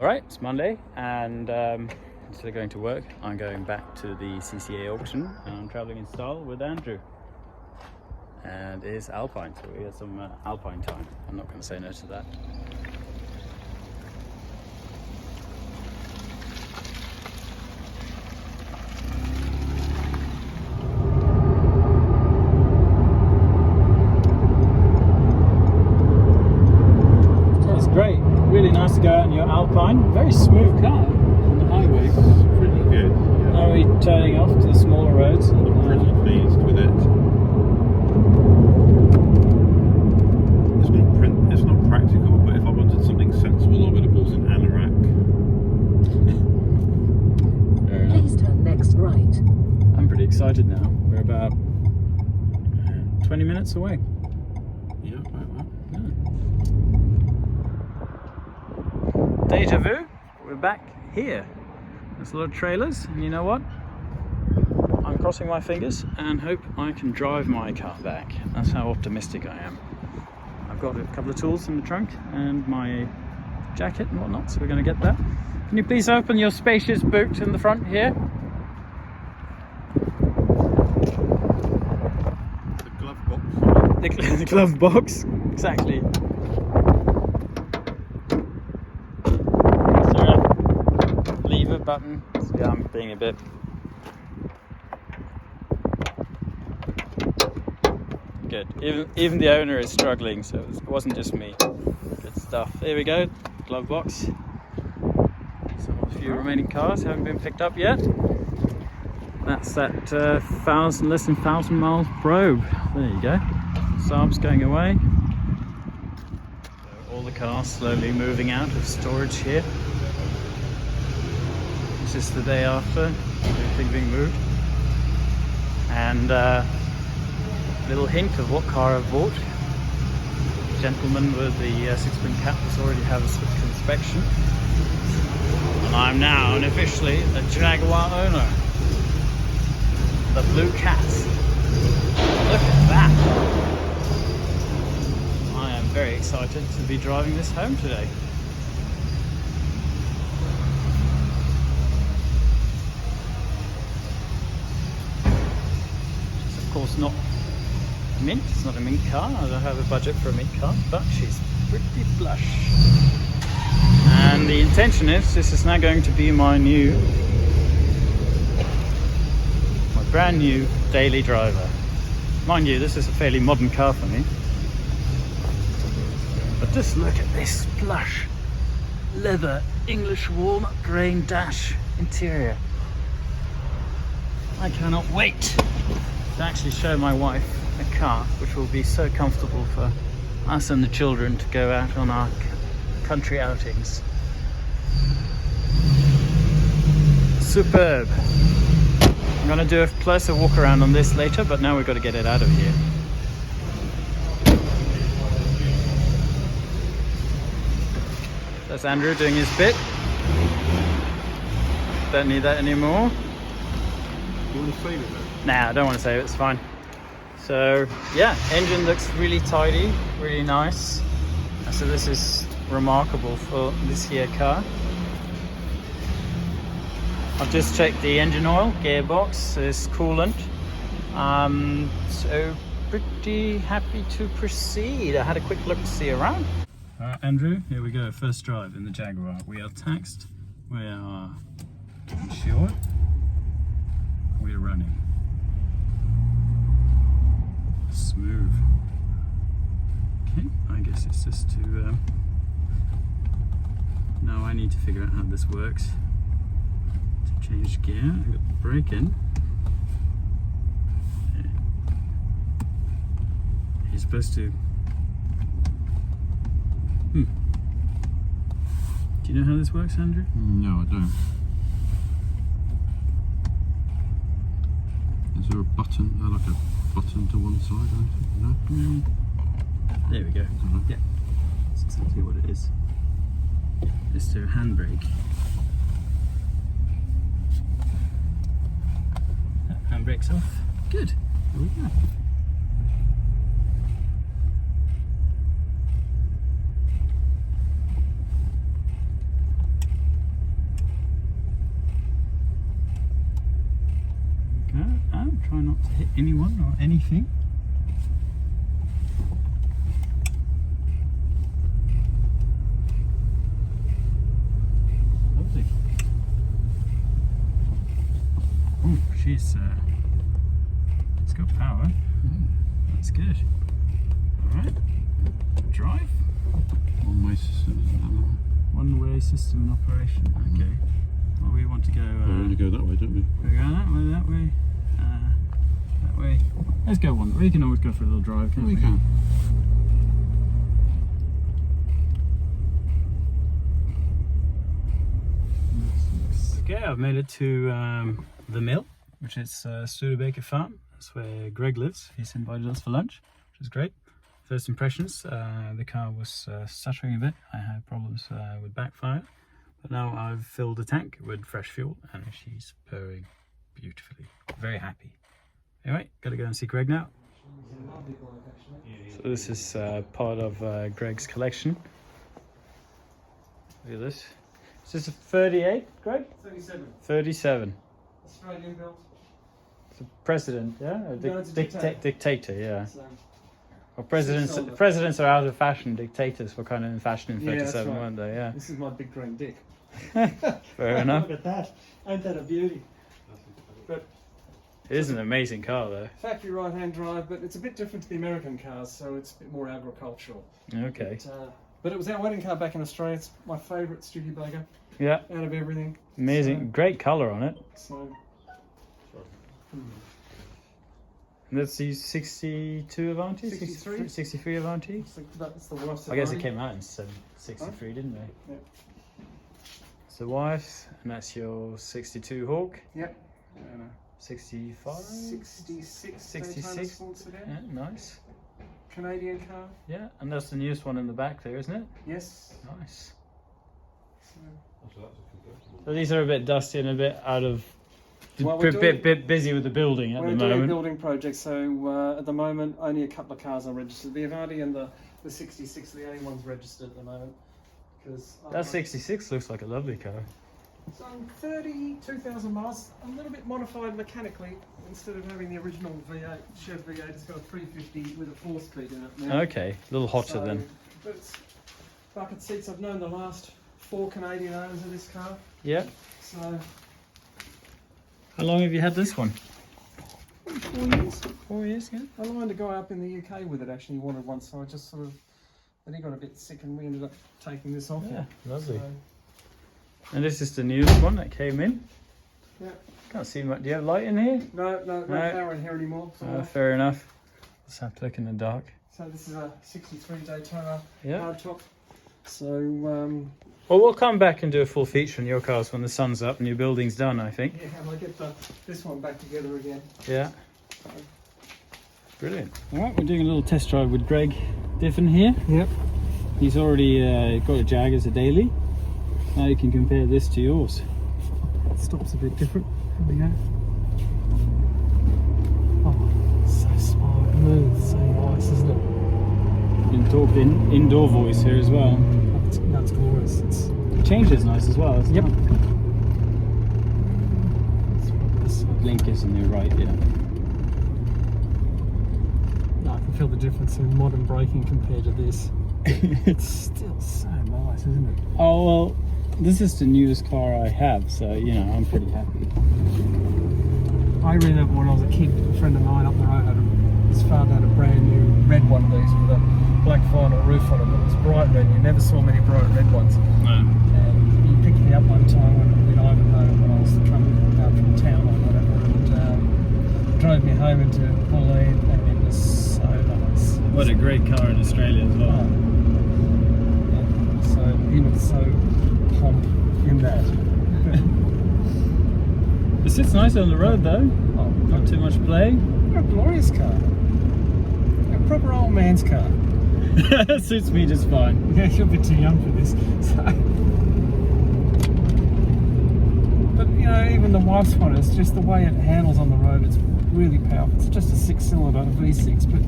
Alright, it's Monday and instead of going to work, I'm going back to the CCA auction and I'm travelling in style with Andrew. And it is Alpine, so we get some Alpine time. I'm not going to say no to that. That's great. Really nice to go out in your Alpine. Very smooth car on the highway. It's pretty good. Yeah. Now we're turning off to the smaller roads. I'm pretty pleased with it. It's not practical, but if I wanted something sensible, I would have bought an anorak. Fair enough. Please turn next right. I'm pretty excited now. We're about 20 minutes away. Yeah, quite well. Deja vu, we're back here. There's a lot of trailers, and you know what? I'm crossing my fingers and hope I can drive my car back. That's how optimistic I am. I've got a couple of tools in the trunk and my jacket and whatnot, so we're going to get that. Can you please open your spacious boot in the front here? The glove box. The glove box, exactly. Is there a lever button? Yeah, I'm being a bit. Good. Even the owner is struggling, so it wasn't just me. Good stuff. There we go. Glove box. Some of the few remaining cars haven't been picked up yet. That's that less than 1,000 miles probe. There you go. Saab's going away. So all the cars slowly moving out of storage here. This is the day after everything being moved. And little hint of what car I've bought. The gentleman with the 6-pin cap has already had a swift inspection. And I'm now officially a Jaguar owner. The Blue Cat. Look at that. I am very excited to be driving this home today. It's of course not mint, it's not a mint car. I don't have a budget for a mint car, but she's pretty plush. And the intention is, this is now going to be my brand new daily driver. Mind you, this is a fairly modern car for me. But just look at this plush leather English walnut grain dash interior. I cannot wait to actually show my wife a car which will be so comfortable for us and the children to go out on our country outings. Superb. I'm going to do a closer walk around on this later, but now we've got to get it out of here. That's Andrew doing his bit. Don't need that anymore. You want to save it then? Nah, I don't want to save it, it's fine. So yeah, engine looks really tidy, really nice. So this is remarkable for this here car. I've just checked the engine oil, gearbox, there's coolant. So pretty happy to proceed. I had a quick look to see around. Andrew, here we go, first drive in the Jaguar. We are taxed, we are insured, we're running. Smooth. Okay, I guess it's just to now I need to figure out how this works. To change gear, I've got the brake in. You're supposed to do you know how this works, Andrew? No, I don't. Is there a button, like a button to one side or anything? No? There we go. Yeah, that's exactly what it is. It's to handbrake. Handbrake's off. Good. There we go. to hit anyone or anything. Lovely. Oh, she's it's got power. That's good. All right, drive. One-way system. One-way system in operation. Okay. Well, we want to go. We want to go that way, don't we? We go that way, that way, that way. Let's go one. We can always go for a little drive, can't we? We can. Okay, I've made it to the mill, which is Studebaker farm. That's where Greg lives. He's invited us for lunch, which is great. First impressions, the car was stuttering a bit. I had problems with backfire, but now I've filled the tank with fresh fuel and she's purring beautifully. Very happy. Anyway, gotta go and see Greg now. So this is part of Greg's collection. Look at this. Is this a 38, Greg? 37. 37. Australian built. It's a president, yeah? No, it's a dictator. Dictator, yeah. So, Well, presidents are out of fashion. Dictators were kind of in fashion in Yeah, that's 37, right. weren't they? Yeah. this is my big green dick. Fair enough. Look at that. Ain't that a beauty? But It is an amazing car, though. factory right-hand drive, but it's a bit different to the American cars, so it's a bit more agricultural. Okay. But it was our wedding car back in Australia. It's my favourite Studebaker Yeah. out of everything. Amazing. Great colour on it. So, And that's the 62 Avanti? 63. 63 Avanti? that's the wife's. I guess it came out in 63, didn't it? Yeah. It's the wife's, and that's your 62 Hawk. Yep. 65? 66. 66. Sedan. Yeah, nice. Canadian car. Yeah, and that's the newest one in the back there, isn't it? Yes. Nice. So, So these are a bit dusty and a bit out of... Well, we're bit busy with the building at we're the doing a moment. building project, so at the moment only a couple of cars are registered. The Avanti and the 66 are the only ones registered at the moment. Because That 66 looks like a lovely car. It's on 32,000 miles, a little bit modified mechanically. Instead of having the original V8, Chev V8, it's got a 350 with a 4-speed in it now. Okay, a little hotter then. But it's bucket seats. I've known the last 4 Canadian owners of this car. Yeah. So, How long have you had this one? 4 years. 4 years, yeah. I lined a guy up in the UK with it actually, he wanted one, so I just sort of, then he got a bit sick and we ended up taking this off. Yeah, lovely. So, And this is the newest one that came in. yeah. Can't see much. Do you have light in here? No power in here anymore. So, Fair enough. Let's have to look in the dark. so this is a 63 Daytona Yeah. hardtop. So, Well, we'll come back and do a full feature on your cars when the sun's up and your building's done, I think. yeah, and I get this one back together again. Yeah. Brilliant. All right, we're doing a little test drive with Greg Diffin here. Yep. He's already got a Jag as a daily. Now you can compare this to yours. Stops a bit different. Here we go. Oh, so smooth, so nice, isn't it? You can talk in indoor voice here as well. That's glorious. The change is nice as well, isn't Yep. it? Blink is on your right, yeah. No, I can feel the difference in modern braking compared to this. It's still so nice, isn't it? Oh, well, this is the newest car I have, so, you know, I'm pretty happy. I remember when I was a kid, a friend of mine up the road his father had a brand new red one of these with a black vinyl roof on it. It was bright red. You never saw many bright red ones. No. And he picked me up one time when Ivanhoe, when I was coming out from town or whatever, and drove me home into Bulleen, and it was so nice. What a great car in Australia as well. Yeah. So he was so pumped in that. It sits nice on the road though. Oh, Not too much play. what a glorious car. A proper old man's car. Suits me just fine. Yeah, you're a bit too young for this. So. But you know, even the wife's one, it's just the way it handles on the road, it's really powerful. It's just a 6-cylinder V6, but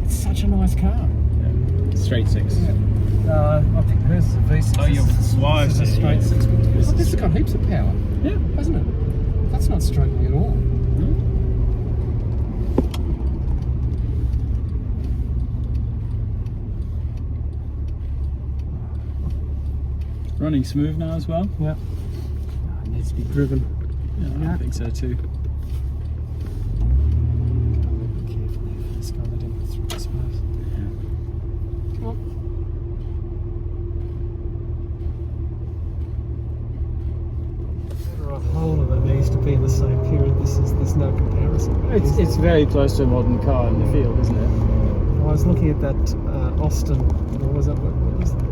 it's such a nice car. Yeah. Straight 6. Yeah. I think hers is a V6. Oh, your wife's This is a straight yeah. 6. This Well, this is has got heaps of power, Yeah. hasn't it? That's not struggling at all. running smooth now as well. Yeah. It needs to be driven. Yeah, I think so too. Carefully for this guy that didn't go through, I suppose. Come on. Better off whole of it needs to be in the same period. There's no comparison. It's very close to a modern car in the field, isn't it? I was looking at that Austin. What was it? It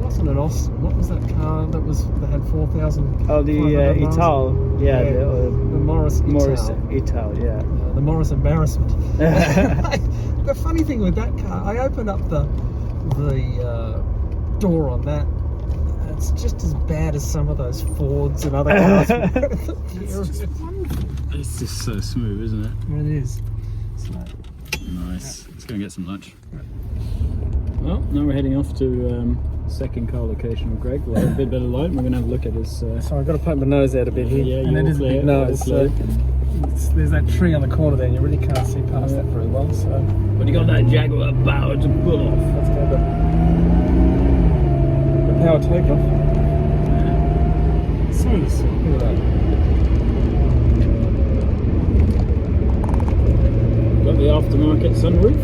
wasn't an Austin. What was that car that had 4,000? Oh, the Ital. Yeah, the Morris Ital, yeah. The Morris embarrassment. The funny thing with that car, I opened up the door on that. It's just as bad as some of those Fords and other cars. It's just so smooth, isn't it? It is. So, nice. Let's go and get some lunch. Well, now we're heading off to second car location with Greg. We'll have a bit better light and we're going to have a look at his... So I've got to poke my nose out a bit here. Yeah, and it is a big nose. So there's that tree on the corner there and you really can't see past that very well. So, but you got that Jaguar power to pull off. Let's go the power takeoff. Smooth. Look at that. Got the aftermarket sunroof,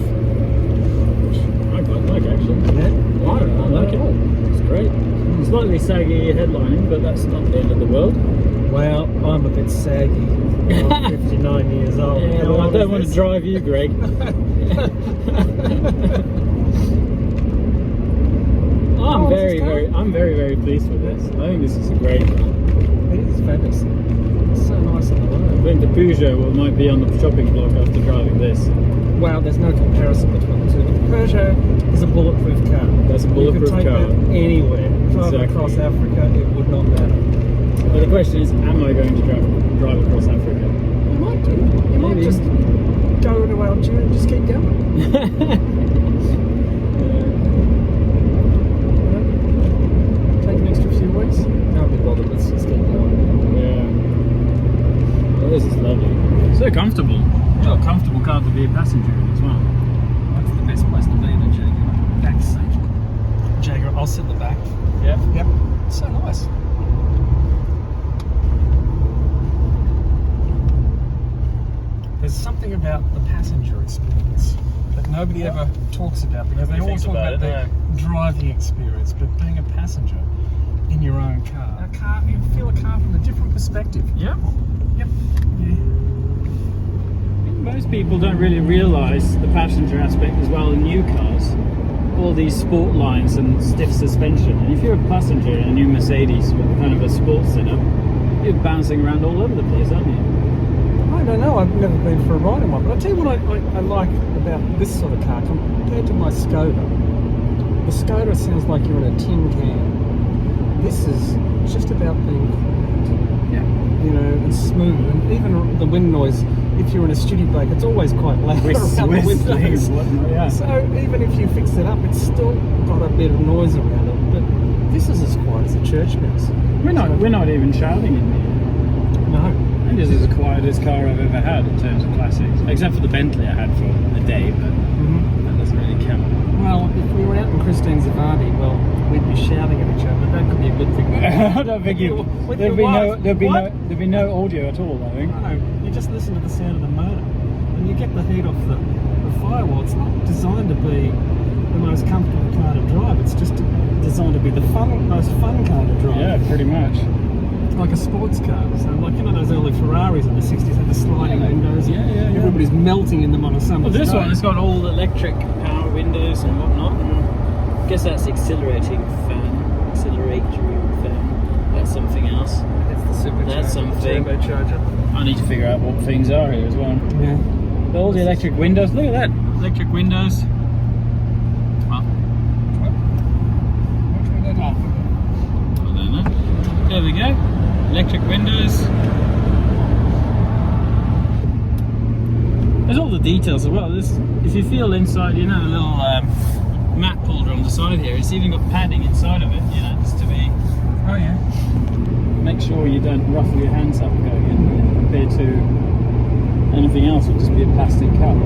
which I quite like actually. Yeah, I like it. It's great. Slightly saggy headlining, but that's not the end of the world. Well, I'm a bit saggy. I'm 59 years old. Yeah, well, I don't want to drive you, Greg. I'm very pleased with this. I think this is a great car. It is fabulous. It's so nice on the road. I think the Peugeot might be on the chopping block after driving this. Well, there's no comparison between the two. The Peugeot is a bulletproof car. That's a bulletproof car. You could take that anywhere. Drive across Africa, it would not matter. But the question is, am I going to drive across Africa? You might do. You might just go to Algeria and just keep going. Take an extra few weeks. Can't be bothered. Let's just keep going. Yeah. Well, this is lovely. So comfortable. What a comfortable car to be a passenger in as well. That's the best place to be in a Jaguar. Back seat. Jaguar, I'll sit in the back. Yep. Yep. So nice. There's something about the passenger experience that nobody ever talks about because they all talk about the driving experience, but being a passenger in your own car, you feel a car from a different perspective. Yep. Yep. Yeah. Most people don't really realise the passenger aspect as well in new cars. All these sport lines and stiff suspension. And if you're a passenger in a new Mercedes with kind of a sports setup, you're bouncing around all over the place, aren't you? I don't know, I've never been for a ride in one, but I'll tell you what I like about this sort of car compared to my Skoda. The Skoda sounds like you're in a tin can. This is just about being quiet. Yeah. You know, and smooth, and even the wind noise, if you're in a Studebaker, it's always quite loud around the windows. Yeah. So even if you fix it up, it's still got a bit of noise around it, but this is as quiet as a church mouse. We're not even shouting in here. No. I think this is the quietest car I've ever had in terms of classics, except for the Bentley I had for a day, but that doesn't really count. Well, if we were out in Christine Zavadi, well, we'd be shouting at each other, but that could be a good thing. I don't think there'd be no audio at all, I think. No, you just listen to the sound of the motor, and you get the heat off the firewall. It's not designed to be the most comfortable car to drive, it's just designed to be the most fun car to drive. Yeah, pretty much. Like a sports car. So like, you know those early Ferraris in the 60s had the sliding windows? Yeah. Everybody's melting in them on a summer day. Well, this one has got all electric power windows and whatnot. And I guess that's the accelerating fan. That's something else. That's the supercharger. That's something. Turbocharger. I need to figure out what things are here as well. Yeah. But all the electric windows. Look at that. Electric windows. Oh. Which window do you put? I don't know. There we go. Electric windows. There's all the details as well. If you feel inside, you know, the little mat holder on the side here. It's even got padding inside of it. You know, just to be. Oh yeah. Make sure you don't ruffle your hands up going in compared to anything else. Would just be a plastic cup.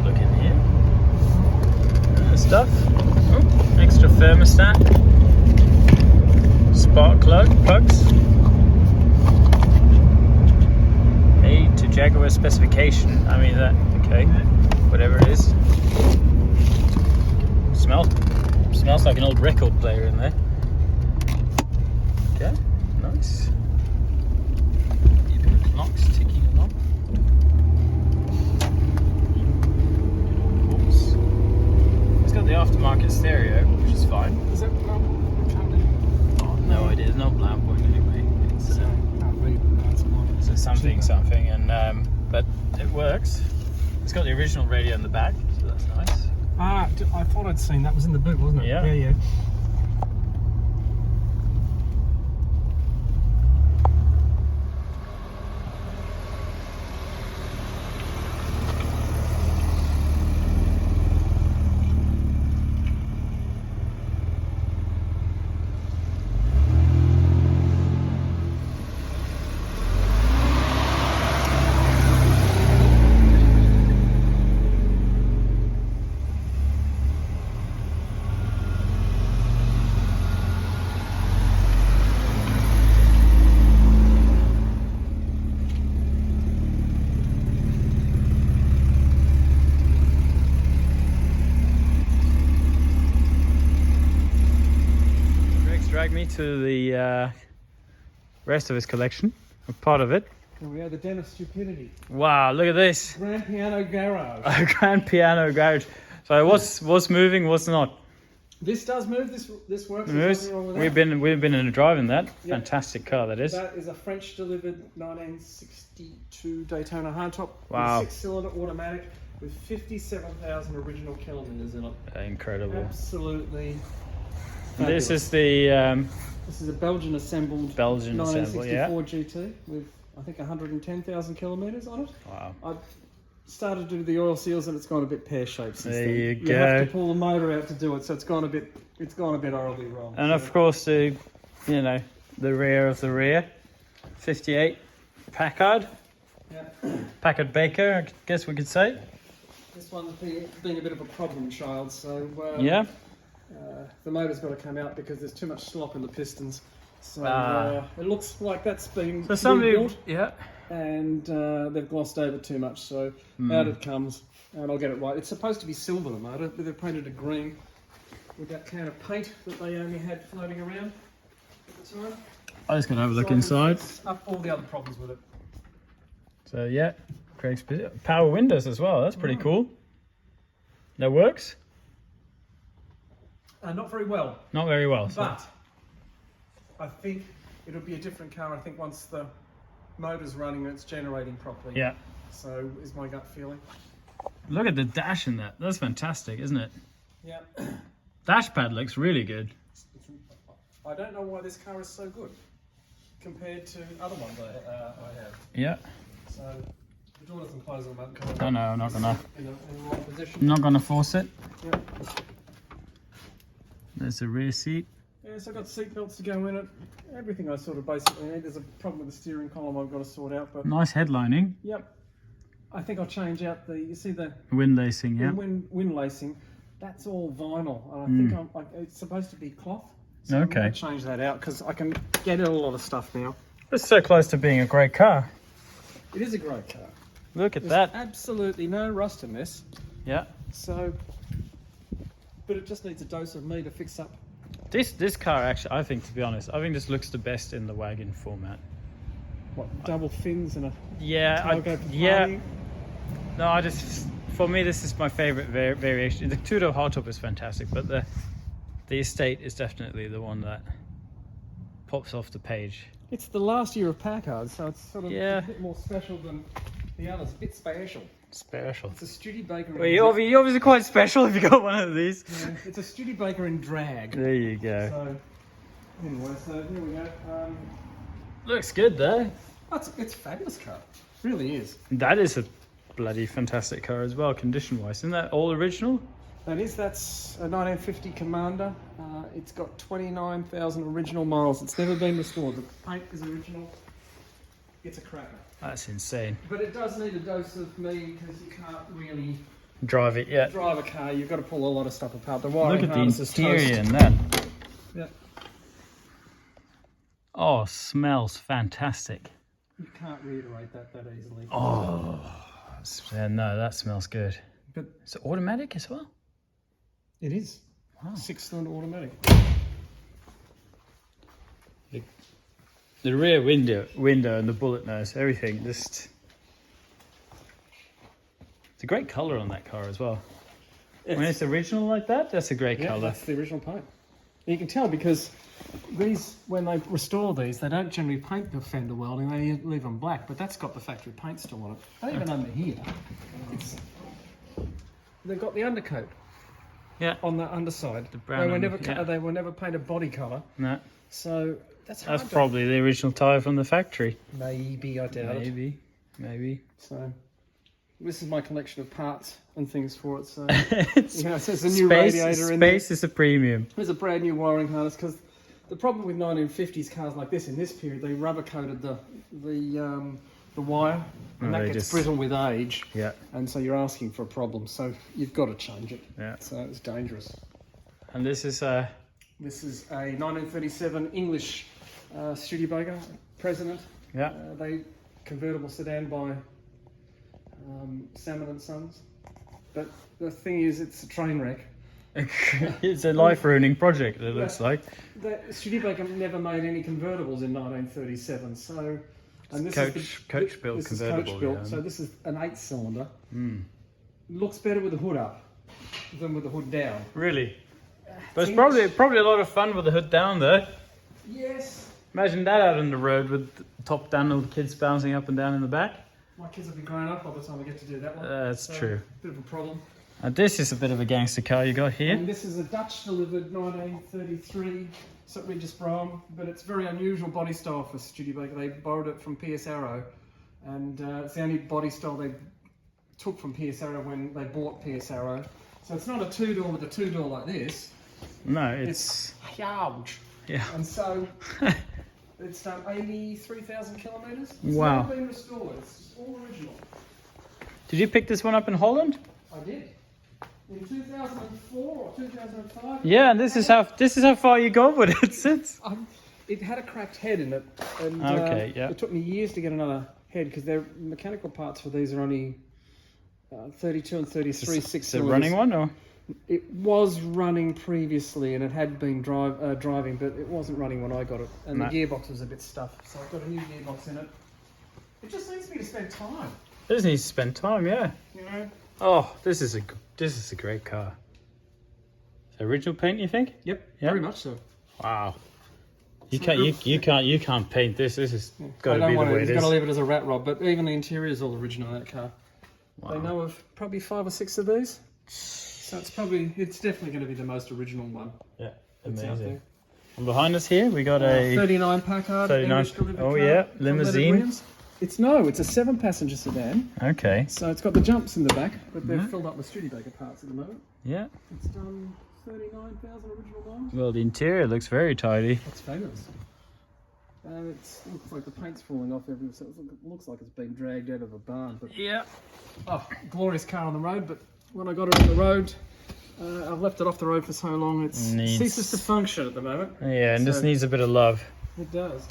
Look in here. That's stuff. Oh, extra thermostat. Spark plugs. Made to Jaguar specification. I mean that, okay. Whatever it is. Smells like an old record player in there. Okay, nice. Clocks ticking along. Oops. It's got the aftermarket stereo, which is fine. Is that Oh, no idea. There's no lamp on anyway. It's something, and but it works. It's got the original radio in the back, so that's nice. I thought I'd seen that was in the boot, wasn't it? Yeah. Yeah. Drag me to the rest of his collection, or part of it. Here we are, the Den of Stupidity. Wow, look at this. Grand Piano Garage. A grand piano garage. So what's moving, what's not? This does move, this works. Moves. There's nothing wrong with that. We've been in a drive in that. Yep. Fantastic car that is. That is a French delivered 1962 Daytona hardtop. Wow. 6-cylinder automatic with 57,000 original kilometers in it. Incredible. Absolutely. This fabulous. is the This is a Belgian assembled 1964 yeah. GT with I think 110,000 kilometers on it. Wow. I started to do the oil seals and it's gone a bit pear-shaped since There then. you You go. have to pull the motor out to do it, so it's gone a bit horribly wrong. And so. of course the rear of the rear. 58 Packard. Yeah. Packard Baker, I guess we could say. This one's being a bit of a problem child, so Yeah. the motor's got to come out because there's too much slop in the pistons. So it looks like that's been So somebody, rebuilt, yeah. and they've glossed over too much. So out it comes, and I'll get it right. It's supposed to be silver, the motor, but they've painted it green with that can of paint that they only had floating around at the time. I just gonna have a look inside. It's up all the other problems with it. So yeah, Craig's power windows as well. That's pretty cool. That works. Not very well. Not very well. So. But I think it'll be a different car. I think once the motor's running and it's generating properly. Yeah. So is my gut feeling. Look at the dash in that. That's fantastic, isn't it? Yeah. Dash pad looks really good. I don't know why this car is so good compared to other ones I have. Yeah. So the door doesn't close on that car. I know. I'm not gonna. In the right position. I'm not gonna force it. Yeah. There's a rear seat. Yeah, so I've got seat belts to go in it. Everything I sort of basically need. There's a problem with the steering column I've got to sort out, but Nice headlining. yep. I think I'll change out you see the Wind lacing. Yeah. wind lacing. That's all vinyl, and I think it's supposed to be cloth. So I'm Okay. going to change that out because I can get in a lot of stuff now. It's so close to being a great car. It is a great car. Look at There's that. absolutely no rust in this. Yeah. So, but it just needs a dose of me to fix up. This car actually, I think, to be honest, I think this looks the best in the wagon format. What, double fins and a Yeah. tailgate for Yeah. party? No, for me, this is my favorite variation. The two-door hardtop is fantastic, but the estate is definitely the one that pops off the page. It's the last year of Packard, so it's sort of Yeah. a bit more special than the others. A bit special. Special. It's a Studebaker. Well, you're obviously quite special if you got one of these. Yeah, it's a Studebaker in drag. There you go. So, anyway, so here we go. Looks good though. It's a fabulous car. It really is. That is a bloody fantastic car as well, condition-wise. Isn't that all original? That's a 1950 Commander. It's got 29,000 original miles. It's never been restored. The paint is original. It's a cracker. That's insane. But it does need a dose of me because you can't really drive it. Yeah. Drive a car, you've got to pull a lot of stuff apart. The Look wiring at the harness is interior toast. in that. Yeah. Oh, smells fantastic. You can't reiterate that easily. Oh, yeah, no, that smells good. But Is it automatic as well? it is. Wow. 6-cylinder automatic. The rear window and the bullet nose, everything, just... It's a great colour on that car as well. When it's original like that, that's a great Yeah, colour. that's the original paint. You can tell because these, when they restore these, they don't generally paint the fender welding, they leave them black, but that's got the factory paint still on it. And even under here, they've got the undercoat Yeah. on the underside. The brown They were never painted body colour, No, so that's hard that's to- probably the original tyre from the factory. Maybe, I doubt it. Maybe. So, this is my collection of parts and things for it, so... It's- You know, so it's a new radiator in there. Space is a premium. There's a brand new wiring harness because the problem with 1950s cars like this in this period, they rubber coated the wire, and Oh, that they gets just- brittle with age, Yeah. and so you're asking for a problem. So you've got to change it. Yeah. So it's dangerous. And this is This is a 1937 English Studebaker President. yeah. They convertible sedan by Salmon and Sons, but the thing is, it's a train wreck. It's a life-ruining project, it looks like. Studebaker never made any convertibles in 1937, so... And this Coach built this convertible. is coach built, Yeah. so this is an 8-cylinder. Mm. Looks better with the hood up than with the hood down. Really? But it's probably a lot of fun with the hood down though. Yes. Imagine that out on the road with the top down, all the kids bouncing up and down in the back. My kids will be grown up by the time we get to do that one. That's true. Bit of a problem. And this is a bit of a gangster car you got here. And this is a Dutch delivered 1933 St Regis Brougham, but it's very unusual body style for Studebaker. They borrowed it from PS Arrow, and it's the only body style they took from PS Arrow when they bought PS Arrow. So it's not a two-door with a two-door like this. No, it's huge. yeah. And so it's done 83,000 kilometres. It's Wow. never been restored. It's all original. Did you pick this one up in Holland? I did. In 2004 or 2005. Yeah, and this is how far you go with it. It had a cracked head in it, and Okay, yeah. it took me years to get another head because their mechanical parts for these are only 32 and 33 It's 6 a cylinders. running one, or It was running previously, and it had been driving, but it wasn't running when I got it, and No. the gearbox was a bit stuffed. So I've got a new gearbox in it. It just needs me to spend time, it just needs to spend time. Yeah. you know. Oh, this is a great car. So original paint, you think? Yep, Yeah? very much so. Wow. You So can't paint this. This has got I to don't be the want way it. it You've got to is. leave it as a rat rod, but even the interior is all original in that car. Wow. They know of probably 5 or 6 of these, so it's definitely going to be the most original one Yeah, that's out amazing. there. And behind us here, we got a 39 Packard. 39. English delivered Oh car yeah, from limousine. Leonard Williams. It's a 7-passenger sedan, Okay. so it's got the jumps in the back, but they're Mhm. filled up with Studebaker parts at the moment. Yeah. It's done 39,000 original miles. Well, the interior looks very tidy. It's famous. And it looks like the paint's falling off everywhere, so it looks like it's been dragged out of a barn. But Yeah. oh, glorious car on the road, but when I got it on the road, I've left it off the road for so long, it ceases to function at the moment. Yeah, and this So- needs a bit of love. It does.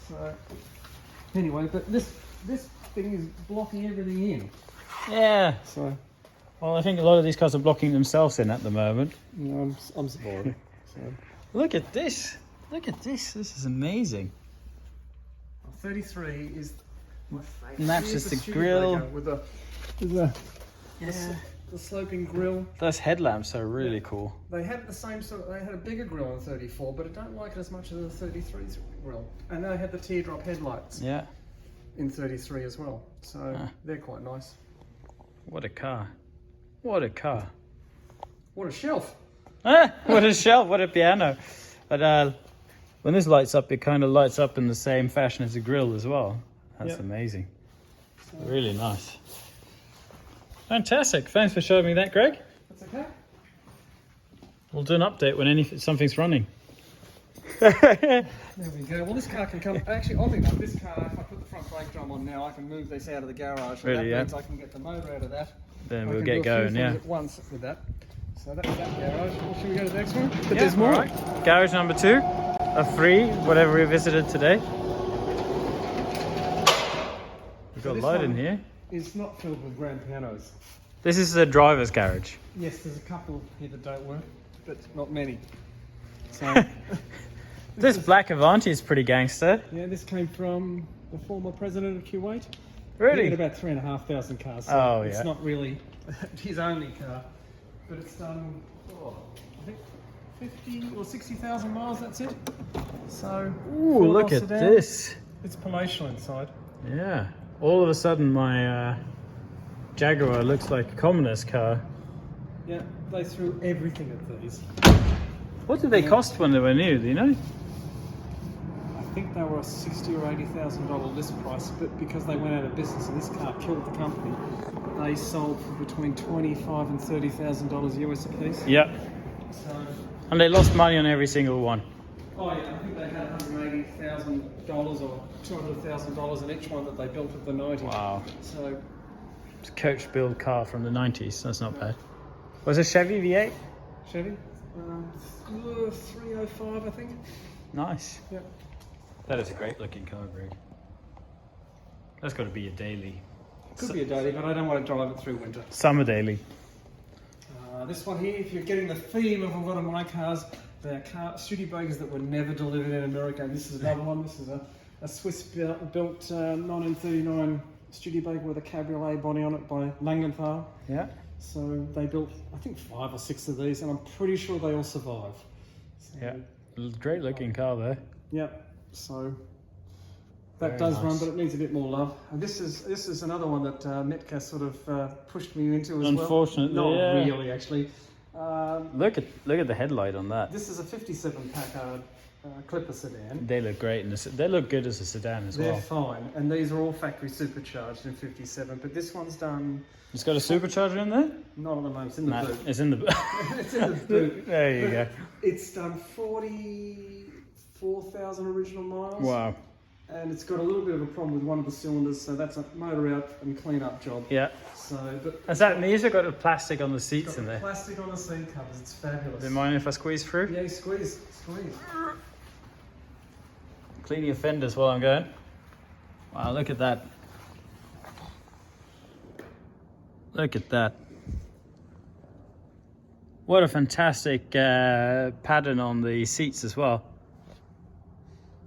So, anyway, but this thing is blocking everything in. Yeah. So, Well, I think a lot of these cars are blocking themselves in at the moment. you know, I'm bored. So, Look at this. Look at this. This is amazing. 33 is my favourite. And that's Here's just the Studebaker grille. with the sloping grille. Those headlamps are really cool. They had the same sort. They had a bigger grille in 34, but I don't like it as much as the 33 grille. And they had the teardrop headlights Yeah. in 33 as well, so they're quite nice. What a car. What a car. What a shelf! Ah, what a shelf. What a piano. But when this lights up, it kind of lights up in the same fashion as the grille as well. That's Yep. amazing. Really nice. Fantastic. Thanks for showing me that, Greg. That's okay. We'll do an update when something's running. There we go. Well, this car can come. Actually, oddly enough, this car, if I put the front brake drum on now, I can move this out of the garage. And Really, that yeah. means I can get the motor out of that then I we'll can get do a few going. things Yeah. at once with that. So that's that garage. Well, should we go to the next one? But Yeah, there's more. all right. Garage number 2, of 3, whatever we visited today. We've got a this load in one here. It's not filled with grand pianos. This is the driver's garage. Yes, there's a couple here that don't work, but not many. So This black Avanti is pretty gangster. yeah, this came from the former president of Kuwait. He Really? had about 3,500 cars. So Oh, it's yeah. not really his only car, but it's done. I think 50 or 60,000 miles. That's it. So Ooh, full look at sedan. this. It's palatial inside. Yeah. All of a sudden, my Jaguar looks like a commoner's car. Yeah, they threw everything at these. What did they cost when they were new? Do you know? I think they were $60,000 or $80,000 list price, but because they went out of business and this car killed the company, they sold for between $25,000 and $30,000 US a piece. Yeah. So, And they lost money on every single one. oh yeah, I think they had $180,000 or $200,000 in each one that they built of the 90. Wow. So, It's a coach build car from the 90s. That's not bad. Was it Chevy V8? Chevy, 305, I think. Nice. Yeah. That is a great looking car, Greg. That's got to be a daily. Could be a daily, but I don't want to drive it through winter. Summer daily. This one here, if you're getting the theme of a lot of my cars, they're Studebakers that were never delivered in America. And this is another one. This is a Swiss built 1939 Studebaker with a cabriolet body on it by Langenthal. Yeah. So they built, I think, 5 or 6 of these, and I'm pretty sure they all survive. So, Yeah. Great looking car there. yeah. So that Very does nice. run, but it needs a bit more love. And this is another one that Metka sort of pushed me into as well. Unfortunately, Not yeah. really, actually. Look at the headlight on that. This is a 57 Packard Clipper sedan. They look great in this. They look good as a sedan as They're well. fine, and these are all factory supercharged in 57. But this one's done It's got a supercharger in there. not at the moment. It's in the Nah, boot. it's in the. It's in the boot. There you go. It's done 44,000 original miles. Wow. And it's got a little bit of a problem with one of the cylinders, so that's a motor out and clean up job. Yeah. So, but Has that these have got the plastic on the it's seats got in there? plastic on the seat covers. It's fabulous. Do you mind if I squeeze through? Yeah, squeeze. Clean your fenders while I'm going. Wow, look at that. Look at that. What a fantastic pattern on the seats as well.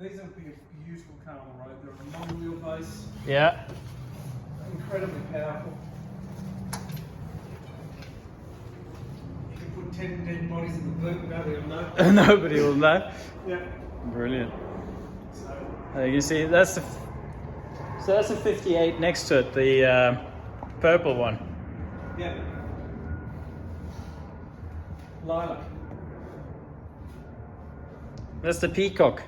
These will be a beautiful car on the road. They're a long wheelbase, Yeah. incredibly powerful. You can put 10 dead bodies in the boot, nobody will know. Nobody will know. Yeah. Brilliant. So, You can see that's the. So that's a 58 next to it, the purple one. yeah. Lilac. That's the Peacock.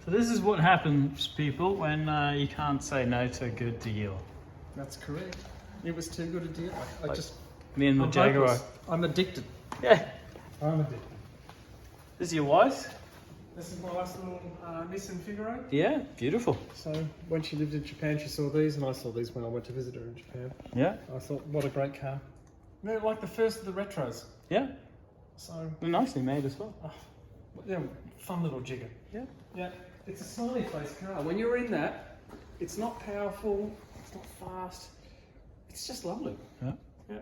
So this is what happens, people, when you can't say no to a good deal. That's correct. It was too good a deal. I Like just. Me and the I'm Jaguar. hopeless. I'm addicted. Yeah. I'm addicted. This is your wife's? This is my last little Nissan Figaro. Yeah, beautiful. So when she lived in Japan, she saw these, and I saw these when I went to visit her in Japan. Yeah, I thought, what a great car. They're like the first of the retros. yeah. So, They're nicely made as well. yeah, fun little jigger. Yeah. Yeah, it's a smiley face car. When you're in that, it's not powerful, it's not fast, it's just lovely. Yeah. Yeah.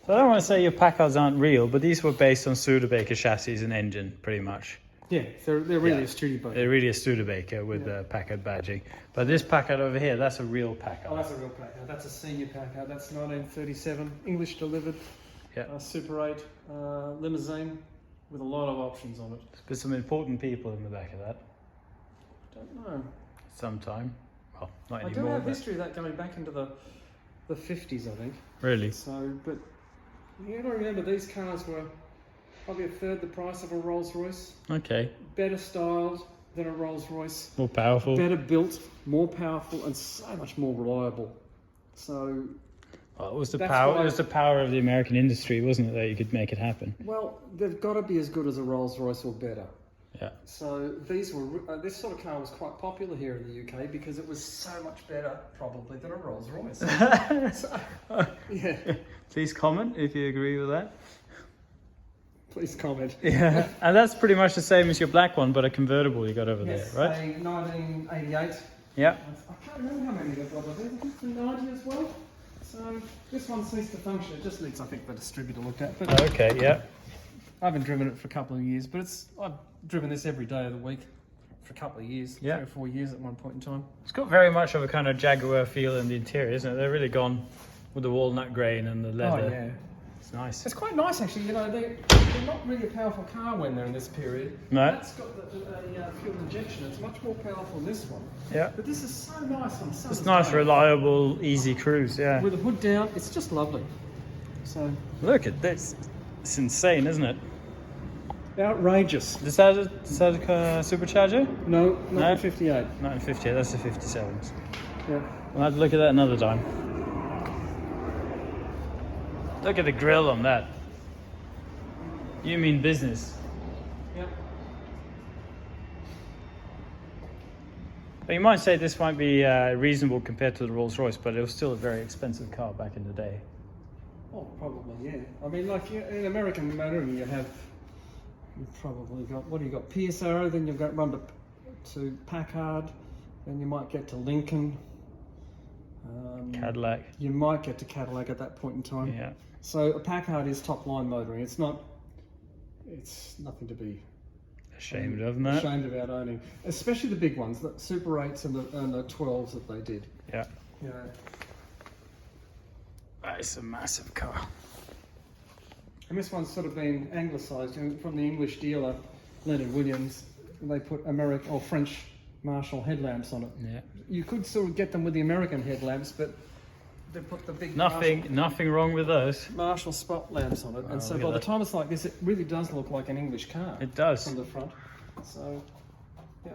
So I don't want to say your Packards aren't real, but these were based on Studebaker chassis and engine, pretty much. Yeah, they're really Yeah. a Studebaker. They're really a Studebaker with the Packard badging. But this Packard over here, that's a real Packard. Oh, that's a real Packard. That's a senior Packard. That's 1937, English delivered, Yeah. Super 8 limousine with a lot of options on it. There's some important people in the back of that. Don't know. Sometime. Well, not I do anymore. have but history of that going back into the 50s, I think. Really? So, but you got to remember these cars were probably a third the price of a Rolls Royce. Okay. Better styled than a Rolls Royce. More powerful. Better built, more powerful, and so much more reliable. So, Well, it was the That's power. why- It was the power of the American industry, wasn't it, that you could make it happen? well, they've got to be as good as a Rolls Royce or better. Yeah. So these were this sort of car was quite popular here in the UK because it was so much better, probably, than a Rolls Royce. So, yeah. Please comment if you agree with that. Please comment. Yeah, and that's pretty much the same as your black one, but a convertible you got over Yes, there, right? a 1988. Yeah. I can't remember how many they've got. I think 90 as well. So this one ceased to function. It just needs, I think, the distributor looked at. But Okay, yeah. I haven't driven it for a couple of years, but I've driven this every day of the week for a couple of years, Yeah. 3 or 4 years at one point in time. It's got very much of a kind of Jaguar feel in the interior, isn't it? They're really gone with the walnut grain and the leather. Oh yeah, It's nice. it's quite nice actually. You know, they're not really a powerful car when they're in this period. No. That's got a fuel injection. It's much more powerful than this one. Yeah. But this is so nice on summer's It's nice, day. reliable, easy cruise, yeah. With the hood down, it's just lovely. So Look at this. It's insane, isn't it? outrageous. Does that a supercharger? No, not No? 58. Not in 50, that's the 57s. Yeah. We'll have to look at that another time. Look at the grill on that. You mean business. Yep. But you might say this might be reasonable compared to the Rolls Royce, but it was still a very expensive car back in the day. Oh, probably, yeah. I mean, like in American motoring, you've probably got, what do you got? PSR, then you've got run to Packard, then you might get to Lincoln. Cadillac. You might get to Cadillac at that point in time. Yeah. So a Packard is top line motoring. It's nothing to be Ashamed of that. ashamed about owning, especially the big ones, the Super 8s and the 12s that they did. Yeah. You know, That is a massive car. and this one's sort of been anglicised from the English dealer, Leonard Williams. They put American or French Marshall headlamps on it. Yeah. You could sort of get them with the American headlamps, but they put the big Nothing wrong with those. Marshall spot lamps on it. And so look by at the that. time it's like this, it really does look like an English car. It does. From the front. So, yeah.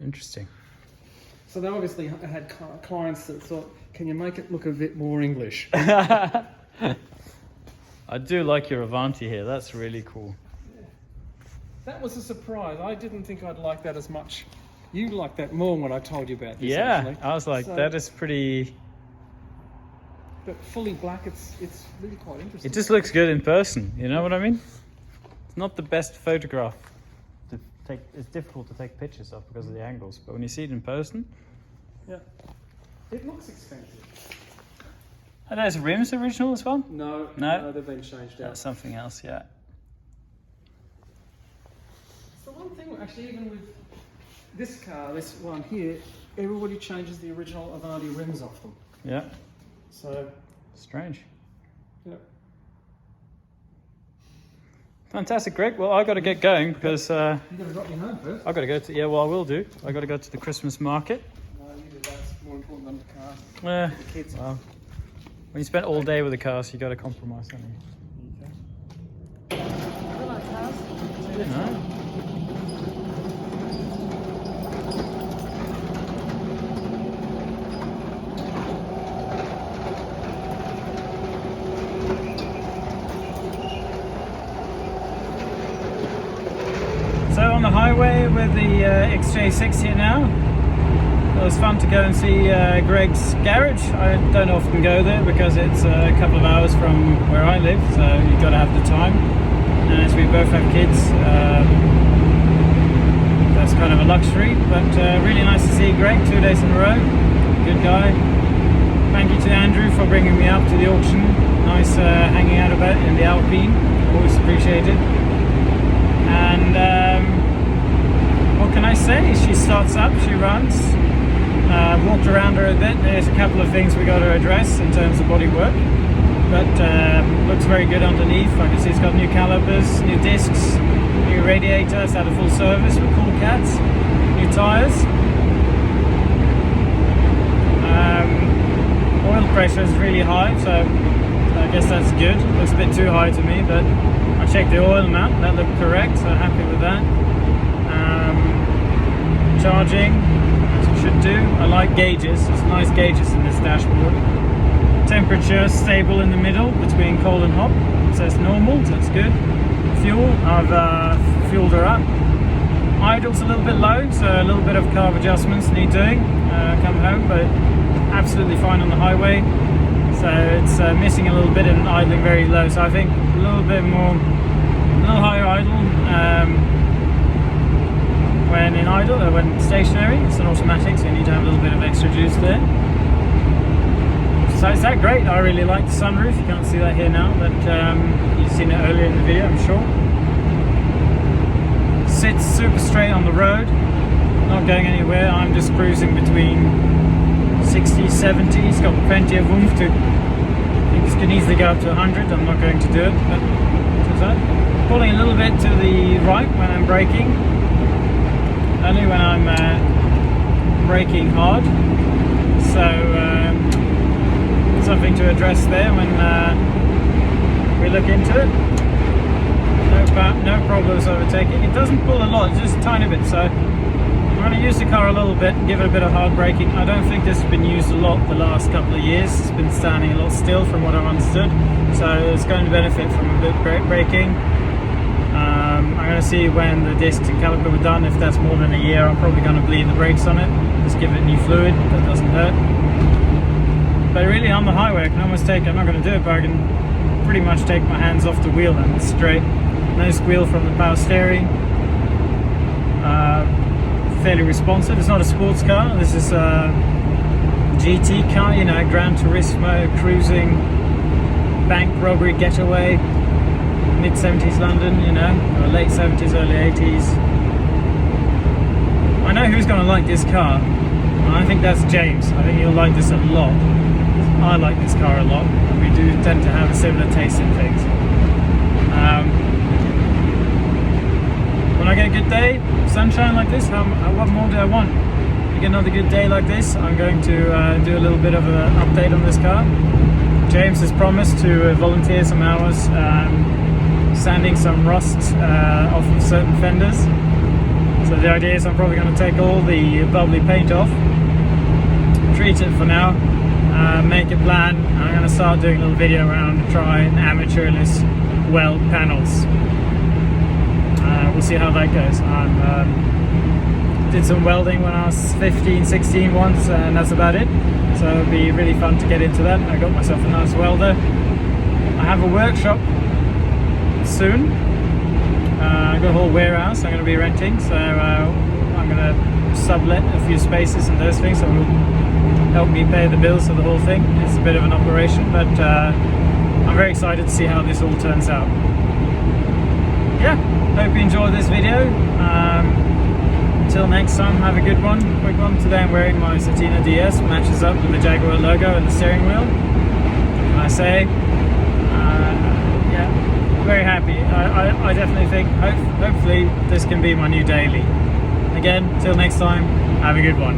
Interesting. So they obviously had clients that thought, can you make it look a bit more English? I do like your Avanti here. That's really cool. That was a surprise. I didn't think I'd like that as much. You liked that more when I told you about this, Yeah, actually. I was like, So- that is pretty. But fully black, it's really quite interesting. It just looks good in person. You know what I mean? It's not the best photograph to take. It's difficult to take pictures of because of the angles. But when you see it in person, Yeah. It looks expensive. are those rims original as well? No, No? they've been changed out. That's something else. Yeah. It's the one thing, actually, even with this car, this one here, everybody changes the original Avanti rims off them. Yeah. So, Strange. yeah. Fantastic, Greg. Well, I got to get going because You got to drop me home first. I got to go to. Yeah, well, I will do. I got to go to the Christmas market. No, you do that. It's more important than the car. Yeah. The kids. Well, when you spend all day with the car, so you got to compromise, don't you? Hello, cars. No? So on the highway with the XJ6 here now. It was fun to go and see Greg's garage. I don't often go there because it's a couple of hours from where I live, so you've got to have the time. And as we both have kids, that's kind of a luxury, but really nice to see Greg 2 days in a row. Good guy. Thank you to Andrew for bringing me up to the auction. Nice hanging out about in the Alpine, always appreciated. And what can I say? She starts up, she runs. Walked around her a bit. There's a couple of things we got to address in terms of bodywork, but looks very good underneath. I can see it's got new calipers, new discs, new radiator. It's had a full service with cool cats, new tyres. Oil pressure is really high, so I guess that's good. Looks a bit too high to me, but I checked the oil amount. That looked correct, so happy with that. Charging, as it should do. I like gauges. There's nice gauges in this dashboard. Temperature stable in the middle between cold and hot. It says normal, so that's good. Fuel, I've fueled her up. idle's a little bit low, so a little bit of carb adjustments need doing. Come home, but absolutely fine on the highway. So it's missing a little bit and idling very low. So I think a little bit more, a little higher idle when in idle, or when stationary. It's an automatic, so you need to have a little bit of extra juice there. So is that great? I really like the sunroof. You can't see that here now, but you've seen it earlier in the video, I'm sure. Sits super straight on the road, not going anywhere. I'm just cruising between 60, 70. It's got plenty of oomph to, I think this can easily go up to 100. I'm not going to do it, but pulling a little bit to the right when I'm braking, only when I'm braking hard. So something to address there when we look into it. No problems overtaking. It doesn't pull a lot, just a tiny bit. So I'm going to use the car a little bit, give it a bit of hard braking. I don't think this has been used a lot the last couple of years. It's been standing a lot still from what I've understood. So it's going to benefit from a bit of braking. I'm going to see when the discs and caliper were done. If that's more than a year, I'm probably going to bleed the brakes on it. Just give it new fluid, that doesn't hurt. But really on the highway I can almost take, I'm not going to do it, but I can pretty much take my hands off the wheel and it's straight. No squeal from the power steering. Fairly responsive. It's not a sports car, this is a GT car, you know, Gran Turismo, cruising, bank robbery getaway, mid-70s London, you know, or late 70s, early 80s. I know who's going to like this car, and I think that's James. I think he'll like this a lot. I like this car a lot, and we do tend to have a similar taste in things. When I get a good day, sunshine like this, what more do I want? I get another good day like this, I'm going to do a little bit of an update on this car. James has promised to volunteer some hours sanding some rust off of certain fenders. So the idea is I'm probably going to take all the bubbly paint off, treat it for now, make a plan. I'm going to start doing a little video around to try amateurless weld panels. We'll see how that goes. I did some welding when I was 15, 16 once, and that's about it. So it'll be really fun to get into that. I got myself a nice welder. I have a workshop soon. I've got a whole warehouse I'm going to be renting, so I'm going to sublet a few spaces and those things, so it will help me pay the bills for the whole thing. It's a bit of an operation, but I'm very excited to see how this all turns out. Yeah, hope you enjoyed this video. Until next time, have a good one. Quick one. Today I'm wearing my Satina DS, matches up with the Jaguar logo and the steering wheel. Can I say? Yeah, very happy. I definitely think, hopefully this can be my new daily. Again, till next time, have a good one.